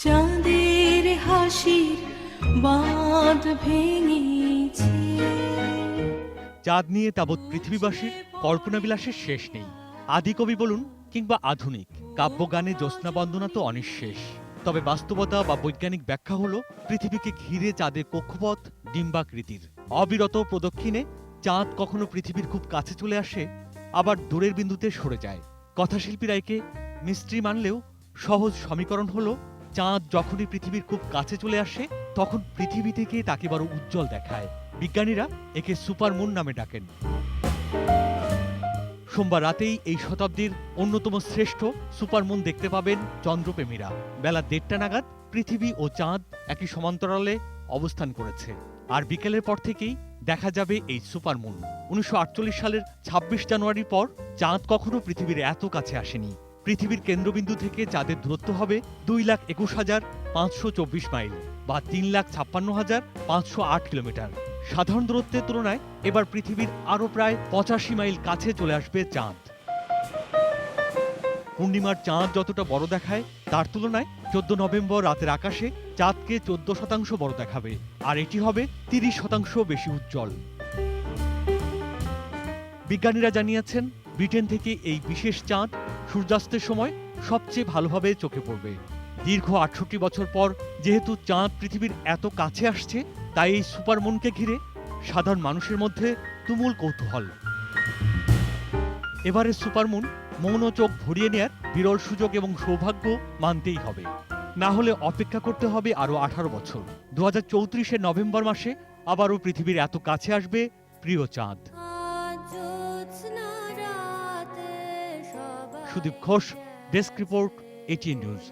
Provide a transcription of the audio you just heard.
চাঁদের হাসির বাঁধ ভেঙেছে। চাঁদ নিয়ে তাবৎ পৃথিবীবাসীর কল্পনাবিলাসের শেষ নেই। আদিকবি বলুন কিংবা আধুনিক কাব্যগানে জ্যোৎস্না বন্দনা তো অনিঃশেষ। তবে বাস্তবতা বা বৈজ্ঞানিক ব্যাখ্যা হলো পৃথিবীকে ঘিরে চাঁদের কক্ষপথ ডিম্বাকৃতির। অবিরত প্রদক্ষিণে চাঁদ কখনো পৃথিবীর খুব কাছে চলে আসে, আবার দূরের বিন্দুতে সরে যায়। কথাশিল্পীরা একে মিস্ট্রি মানলেও সহজ সমীকরণ হলো চাঁদ যখনই পৃথিবীর খুব কাছে চলে আসে তখন পৃথিবী থেকে তাকে বড় উজ্জ্বল দেখায়। বিজ্ঞানীরা একে সুপারমুন নামে ডাকেন। সোমবার রাতেই এই শতাব্দীর অন্যতম শ্রেষ্ঠ সুপারমুন দেখতে পাবেন চন্দ্রপ্রেমীরা। বেলা 1:30 নাগাদ পৃথিবী ও চাঁদ একই সমান্তরালে অবস্থান করেছে, আর বিকেলের পর থেকেই দেখা যাবে এই সুপারমুন। 1948 সালের 26 জানুয়ারির পর চাঁদ কখনো পৃথিবীর এত কাছে আসেনি। পৃথিবীর কেন্দ্রবিন্দু থেকে চাঁদের দূরত্ব হবে 2,21,524 মাইল বা 3,56,508 কিলোমিটার। সাধারণ দূরত্বের তুলনায় এবার পৃথিবীর আরও প্রায় 85 মাইল কাছে চলে আসবে চাঁদ। পূর্ণিমার চাঁদ যতটা বড় দেখায় তার তুলনায় 14 নভেম্বর রাতের আকাশে চাঁদকে 14% বড় দেখাবে, আর এটি হবে 30% বেশি উজ্জ্বল। বিজ্ঞানীরা জানিয়েছেন ব্রিটেন থেকে এই বিশেষ চাঁদ সূর্যাস্তের সময় সবচেয়ে ভালোভাবে চোখে পড়বে। দীর্ঘ 68 বছর পর যেহেতু চাঁদ পৃথিবীর এত কাছে আসছে, তাই এই সুপারমুনকে ঘিরে সাধারণ মানুষের মধ্যে তুমুল কৌতূহল। এবারের সুপারমুন মন ও চোখ ভরিয়ে নেয়ার বিরল সুযোগ এবং সৌভাগ্য মানতেই হবে, না হলে অপেক্ষা করতে হবে আরও 18 বছর। 2034 নভেম্বর মাসে আবারও পৃথিবীর এত কাছে আসবে প্রিয় চাঁদ। Sudip Ghosh, desk report, ATN news.